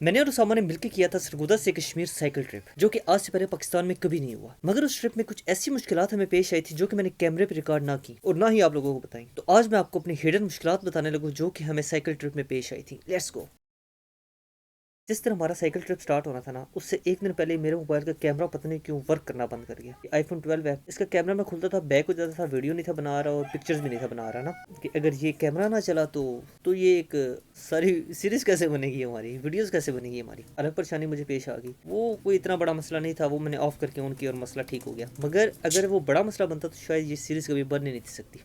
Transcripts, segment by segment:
मैंने और उसामा ने मिलकर किया था सरगोदा से कश्मीर साइकिल ट्रिप, जो कि आज से पहले पाकिस्तान में कभी नहीं हुआ। मगर उस ट्रिप में कुछ ऐसी मुश्किलात हमें पेश आई थी जो कि मैंने कैमरे पर रिकॉर्ड ना की और ना ही आप लोगों को बताई। तो आज मैं आपको अपनी हिडन मुश्किलात बताने लगूँ जो कि हमें साइकिल ट्रिप में पेश आई थी। Let's go. जिस दिन हमारा साइकिल ट्रिप स्टार्ट होना था ना, उससे एक दिन पहले मेरे मोबाइल का कैमरा पता नहीं क्यों वर्क करना बंद कर गया। आईफोन 12 है, इसका कैमरा मैं खुलता था, बैक हो जाता था, वीडियो नहीं था बना रहा और पिक्चर्स भी नहीं था बना रहा ना, कि अगर ये कैमरा ना चला तो ये एक सारी सीरीज कैसे बनेगी, हमारी वीडियोस कैसे बनेगी, हमारी अलग परेशानी मुझे पेश आ गई। वो कोई इतना बड़ा मसला नहीं था, वो मैंने ऑफ करके ऑन किया और मसला ठीक हो गया। मगर अगर वो बड़ा मसला बनता तो शायद ये सीरीज कभी बन ही नहीं थी सकती।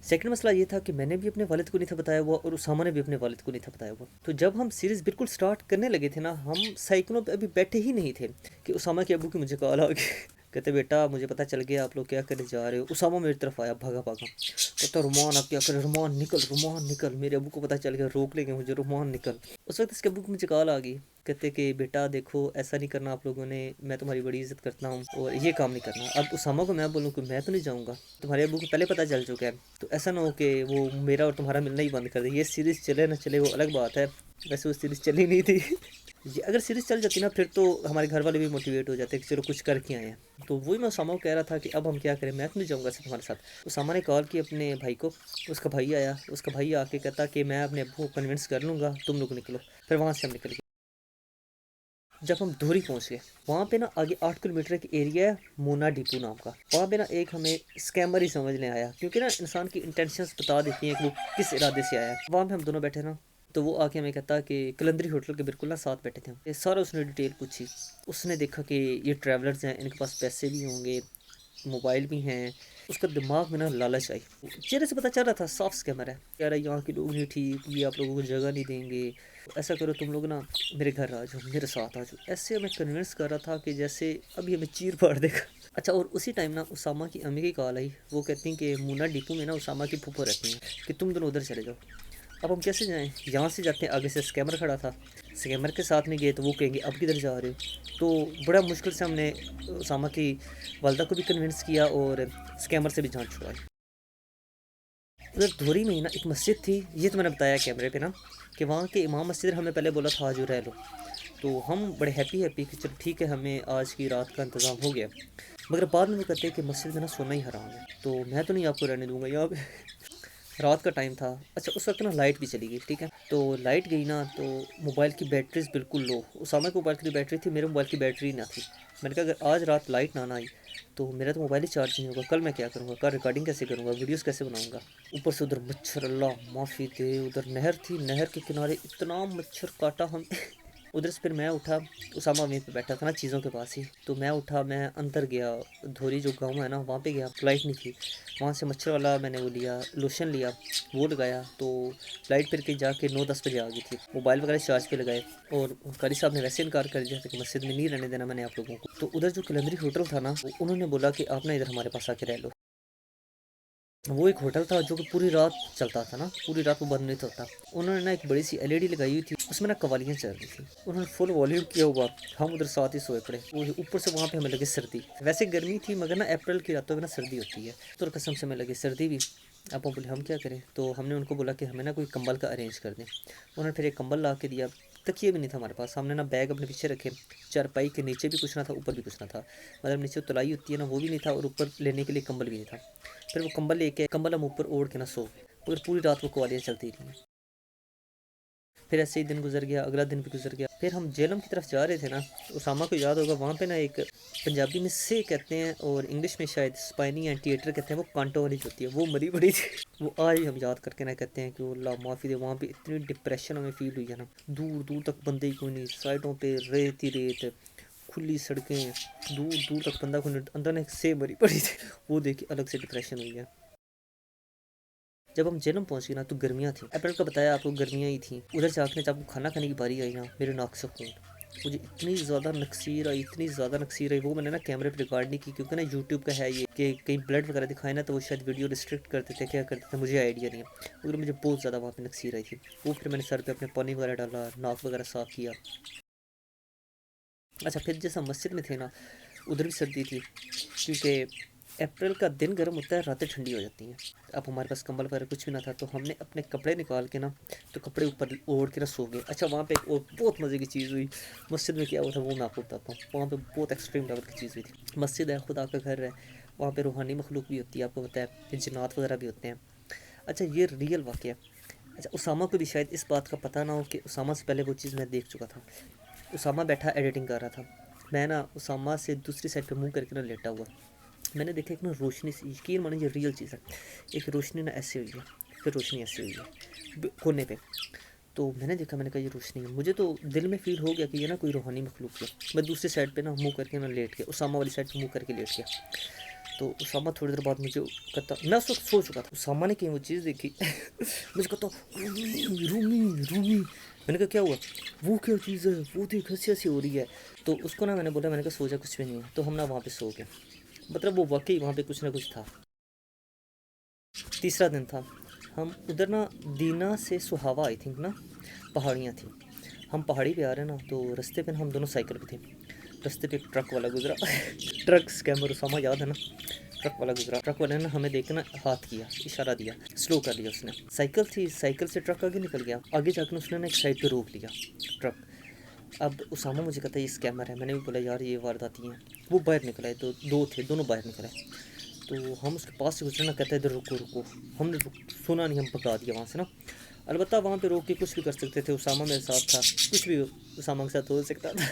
सेकंड मसला ये था कि मैंने भी अपने वालिद को नहीं था बताया हुआ और उसामा ने भी अपने वालिद को नहीं था बताया हुआ। तो जब हम सीरीज़ बिल्कुल स्टार्ट करने लगे थे ना, हम साइकिलों पे अभी बैठे ही नहीं थे कि उसामा के अबू की मुझे कॉल आ गई। कहते बेटा मुझे पता चल गया आप लोग क्या करने जा रहे हो। उसामा मेरी तरफ आया भागा भागा, कहता रुमान आप क्या कर रहे हो, रुमान निकल, रुमान निकल। मेरे अबू को पता चल गया, रोक लेंगे मुझे, रुमान निकल। उस वक्त इसके अबू की मुझे कॉल आ गई, कहते कि बेटा देखो ऐसा नहीं करना आप लोगों ने, मैं तुम्हारी बड़ी इज्जत करता हूँ और ये काम नहीं करना। अब उसामा को मैं बोलूँ कि मैं तो नहीं जाऊँगा, तुम्हारे अबू को पहले पता चल चुका है, तो ऐसा ना हो कि वो मेरा और तुम्हारा मिलना ही बंद कर दे। ये सीरीज़ चले ना चले वो अलग बात है, वैसे वो सीरीज़ चली नहीं थी। ये अगर सीरीज़ चल जाती ना फिर तो हमारे घर वाले भी मोटिवेट हो जाते कि चलो कुछ करके आए हैं। तो वही मैं उसामा को कह रहा था कि अब हम क्या करें, मैं तो नहीं जाऊँगा सिर्फ तुम्हारे साथ। उसामा ने कॉल की अपने भाई को, उसका भाई आया, उसका भाई आके कहता कि मैं अपने अबू को कन्विंस कर लूँगा, तुम लोग निकलो। फिर वहाँ से हम निकल गए। जब हम धोरी पहुंच गए, वहाँ पे ना आगे 8 किलोमीटर एक एरिया है मोना डिपू नाम का। वहाँ पे ना एक हमें स्कैमर ही समझने आया, क्योंकि ना इंसान की इंटेंशंस बता देती हैं कि वो किस इरादे से आया है। वहाँ पे हम दोनों बैठे ना, तो वो आके हमें कहता कि कलंदरी होटल के बिल्कुल ना साथ बैठे थे हम। ये सारा उसने डिटेल पूछी। उसने देखा कि ये ट्रैवलर्स हैं, इनके पास पैसे भी होंगे, मोबाइल भी हैं। उसका दिमाग में ना लालच आई, चेहरे से पता चल रहा था साफ स्कैमर है। कह रहा है यहाँ के लोग नहीं ठीक, ये आप लोगों को जगह नहीं देंगे, ऐसा करो तुम लोग ना मेरे घर आ जाओ, मेरे साथ आ जाओ। ऐसे हमें कन्विंस कर रहा था कि जैसे अभी हमें चीर फाड़ देगा। अच्छा, और उसी टाइम ना उसामा की अम्मी की कॉल आई। वो कहती हैं कि मुन्ना डिपो में ना उसामा की फूफो रहती हैं, कि तुम दोनों उधर चले जाओ। अब हम कैसे जाएं, यहाँ से जाते हैं, आगे से स्कैमर खड़ा था, स्कैमर के साथ नहीं गए तो वो कहेंगे अब किधर जा रहे हो। तो बड़ा मुश्किल से हमने उसामा की वालदा को भी कन्विंस किया और स्कैमर से भी जान छुड़ाई। उधर धोरी में ही ना एक मस्जिद थी, ये तो मैंने बताया कैमरे पे ना, कि वहाँ के इमाम मस्जिद हमें पहले बोला था आज रह लो। तो हम बड़े हैप्पी हैप्पी कि चलो ठीक है हमें आज की रात का इंतज़ाम हो गया। मगर बाद में वो कहते हैं कि मस्जिद में ना सोना ही हराम है, तो मैं तो नहीं आपको रहने दूंगा यहाँ पे। रात का टाइम था। अच्छा, उस वक्त ना लाइट भी चली गई, ठीक है। तो लाइट गई ना तो मोबाइल की बैटरीज बिल्कुल लो। उसामा के मोबाइल की बैटरी थी, मेरे मोबाइल की बैटरी ना थी। मैंने कहा अगर आज रात लाइट ना आई तो मेरा तो मोबाइल ही चार्ज नहीं होगा, कल मैं क्या करूँगा, कल रिकॉर्डिंग कैसे करूँगा, वीडियोस कैसे बनाऊँगा। ऊपर से उधर मच्छर, अल्लाह माफ़ी दे, उधर नहर थी, नहर के किनारे इतना मच्छर काटा हम। उधर से फिर मैं उठा, उसामा वहीं पे बैठा था ना चीज़ों के पास ही, तो मैं उठा, मैं अंदर गया, धोरी जो गांव है ना वहाँ पे गया, लाइट नहीं थी। वहाँ से मच्छर वाला मैंने वो लिया, लोशन लिया, वो लगाया। तो लाइट फिर के जाके 9-10 बजे आ गई थी। मोबाइल वगैरह चार्ज पे लगाए और कारी साहब ने वैसे इनकार कर दिया था कि मस्जिद में नहीं रहने देना मैंने आप लोगों को। तो उधर जो कलंदरी होटल था ना, उन्होंने बोला कि आप ना इधर हमारे पास आके रह लो। वो एक होटल था जो कि पूरी रात चलता था ना, पूरी रात वो बंद नहीं होता। उन्होंने ना एक बड़ी सी एलईडी लगाई हुई थी, उसमें ना कवालियाँ चल रही थी, उन्होंने फुल वॉल्यूम किया हुआ। हम उधर साथ ही सोए पड़े। वो ऊपर से वहाँ पे हमें लगी सर्दी, वैसे गर्मी थी मगर ना अप्रैल की रातों में ना सर्दी होती है, तो कसम से हमें लगी सर्दी भी। अब हम बोले हम क्या करें, तो हमने उनको बोला कि हमें ना कोई कंबल का अरेंज कर दें। उन्होंने फिर एक कंबल ला के दिया। तकिए भी नहीं था हमारे पास, हमने ना बैग अपने पीछे रखे। चारपाई के नीचे भी कुछ ना था, ऊपर भी कुछ ना था, मतलब नीचे तलाई होती है ना वो भी नहीं था, और ऊपर लेने के लिए कंबल भी नहीं था। फिर वो कंबल लेके, कंबल हम ऊपर ओढ़ के ना सो गए, मगर पूरी रात वो कवालियाँ चलती रही। फिर ऐसे ही दिन गुजर गया, अगला दिन भी गुजर गया। फिर हम जेलम की तरफ जा रहे थे ना, तो उसामा को याद होगा वहाँ पे ना एक पंजाबी में से कहते हैं और इंग्लिश में शायद स्पाइनी एंड थिएटर कहते हैं, वो कांटों वाली जो होती है, वो मरी पड़ी थी। वो आज ही हम याद करके ना कहते हैं कि वो अल्लाह माफ़ी दे, वहाँ पे इतनी डिप्रेशन हमें फील हुई है ना, दूर दूर तक बंदे ही कोई नहीं, साइडों पे रेत ही रेत, खुली सड़कें, दूर दूर तक बंदा कोई नहीं, अंदर ना एक से मरी पड़ी थी। वो देखी अलग से डिप्रेशन हुई है। जब हम जेलम पहुंचे ना तो गर्मियाँ थी, अप्रैल का बताया आपको, गर्मियाँ ही थी। उधर जाकर जब खाना खाने की बारी आई ना, मेरे नाक से खून, मुझे इतनी ज़्यादा नक्सीर आई, इतनी ज़्यादा नक्सीर आई। वो मैंने ना कैमरे पे रिकॉर्ड नहीं की, क्योंकि ना यूट्यूब का है ये कि कहीं ब्लड वगैरह दिखाए ना तो वो शायद वीडियो रिस्ट्रिक्ट करते थे, क्या करते थे मुझे आइडिया नहीं है। मगर मुझे बहुत ज़्यादा वहाँ पे नक्सीर आई थी। वो फिर मैंने सर पे अपने पानी वगैरह डाला, नाक वगैरह साफ़ किया। अच्छा, फिर जैसा मस्जिद में थे ना, उधर भी सर्दी थी, क्योंकि अप्रैल का दिन गर्म होता है, रातें ठंडी हो जाती हैं। अब हमारे पास कंबल वगैरह कुछ भी ना था, तो हमने अपने कपड़े निकाल के ना, तो कपड़े ऊपर ओढ़ के ना सो गए। अच्छा, वहाँ पे एक और बहुत मज़े की चीज़ हुई। मस्जिद में क्या हुआ था वो मैं आपको बताता हूँ। वहाँ पे बहुत एक्सट्रीम लेवल की चीज़ हुई थी। मस्जिद है, खुदा का घर है, वहाँ पे रूहानी मखलूक भी होती है, आपको पता है, जिन्नात वगैरह भी होते हैं। अच्छा, ये रियल वाक़या है। अच्छा, उसामा को भी शायद इस बात का पता ना हो कि उसामा से पहले वो चीज़ मैं देख चुका था। उसामा बैठा एडिटिंग कर रहा था, मैं ना उसामा से दूसरी साइड पे मुंह करके ना लेटा हुआ। मैंने देखा एक ना रोशनी सी, यकीन मानिए ये रियल चीज़ है, एक रोशनी ना ऐसे हुई है, फिर रोशनी ऐसे हुई है कोने पे। तो मैंने देखा, मैंने कहा ये रोशनी है। मुझे तो दिल में फील हो गया कि ये ना कोई रूहानी मखलूक है। मैं दूसरी साइड पे ना मुंह करके ना लेट गया, उसामा वाली साइड पे मुंह करके लेट गया। तो उसामा थोड़ी देर बाद मुझे कहता, मैं उस वक्त सो चुका था, उसामा ने कहीं वो चीज़ देखी मुझे कहता रूमी रूमी रूमी। मैंने कहा क्या हुआ? वो क्या चीज़ है, वो देख हंसी हंसी हो रही है। तो उसको ना मैंने बोला, मैंने कहा सो जा, कुछ भी नहीं है। तो हम ना वहाँ पे सो गए। मतलब वो वाकई वहाँ पे कुछ ना कुछ था। तीसरा दिन था, हम उधर ना दीना से सुहावा आई थिंक ना पहाड़ियाँ थी। हम पहाड़ी पे आ रहे हैं ना, तो रास्ते पे ना हम दोनों साइकिल पे थे। रास्ते पे एक ट्रक वाला गुजरा ट्रक स्कैमर उसामा याद है ना? ट्रक वाला गुजरा, ट्रक वाले ने हमें देख के ना हाथ किया, इशारा दिया, स्लो कर लिया उसने। साइकिल थी, साइकिल से ट्रक आगे निकल गया। आगे जाकर उसने ना एक साइड पे रोक लिया ट्रक। अब उसामा मुझे कहता है ये स्कैमर है। मैंने भी बोला यार ये वारदाती हैं। वो बाहर निकला है, तो दो थे, दोनों बाहर निकले। तो हम उसके पास से गुजरे ना, कहता है इधर रुको रुको। हमने सुना नहीं, हम भगा दिया वहाँ से ना। अलबत्ता वहाँ पे रोक के कुछ भी कर सकते थे, उसामा मेरे साथ था, कुछ भी उसामा के साथ हो सकता था।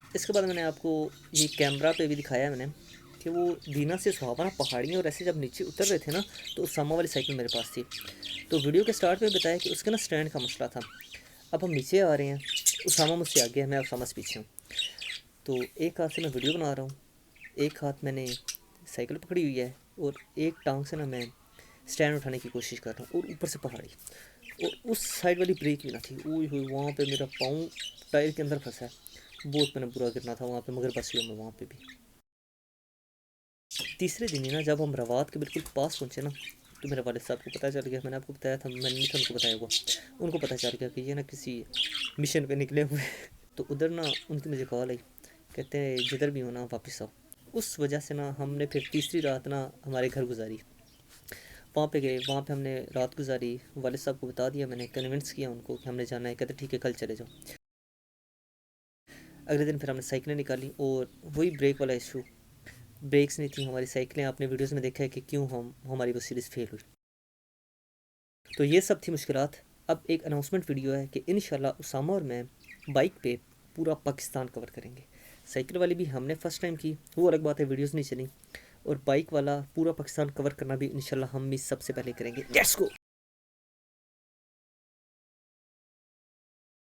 इसके बाद मैंने आपको ये कैमरा पे भी दिखाया है मैंने कि वो दीना से सुहावा ना पहाड़ियाँ और ऐसे जब नीचे उतर रहे थे ना, तो उसामा वाली साइकिल मेरे पास थी। तो वीडियो के स्टार्ट में बताया कि उसके ना स्टैंड का मसला था। अब हम नीचे आ रहे हैं, उसामा मुझसे आगे है, मैं उसामा से पीछे हूँ। तो एक हाथ से मैं वीडियो बना रहा हूँ, एक हाथ मैंने साइकिल पकड़ी हुई है, और एक टांग से ना मैं स्टैंड उठाने की कोशिश कर रहा हूँ, और ऊपर से पहाड़ी, और उस साइड वाली ब्रेक भी ना थी। ओए होए, वहाँ पे मेरा पाँव टायर के अंदर फंसा है। बहुत मैंने बुरा गिरना था वहाँ पे, मगर बच गया मैं वहाँ पे भी। तीसरे दिन ही ना जब हम रवात के बिल्कुल पास पहुँचे ना, तो मेरे वालिद साहब को पता चल गया। मैंने आपको बताया था, मैंने नहीं था उनको बताया हुआ, उनको पता चल गया कि ये ना किसी मिशन पे निकले हुए तो उधर ना उनकी मुझे कॉल आई, कहते हैं जिधर भी हो ना वापस आओ। उस वजह से ना हमने फिर तीसरी रात ना हमारे घर गुजारी। वहाँ पे गए, वहाँ पे हमने रात गुजारी। वालिद साहब को बता दिया, मैंने कन्विंस किया उनको कि हमने जाना है। कहते ठीक है कल चले जाओ। अगले दिन फिर हमने साइकिलें निकाली, और वही ब्रेक वाला इशू, ब्रेक्स नहीं थी हमारी साइकिलें। आपने वीडियोस में देखा है कि क्यों हमारी वो सीरीज़ फेल हुई। तो ये सब थी मुश्किलात। अब एक अनाउंसमेंट वीडियो है कि इंशाल्लाह उसामा और मैं बाइक पे पूरा पाकिस्तान कवर करेंगे। साइकिल वाली भी हमने फ़र्स्ट टाइम की, वो अलग बात है, वीडियोस नहीं चली। और बाइक वाला पूरा पाकिस्तान कवर करना भी इंशाल्लाह हम ही सबसे पहले करेंगे। Let's go.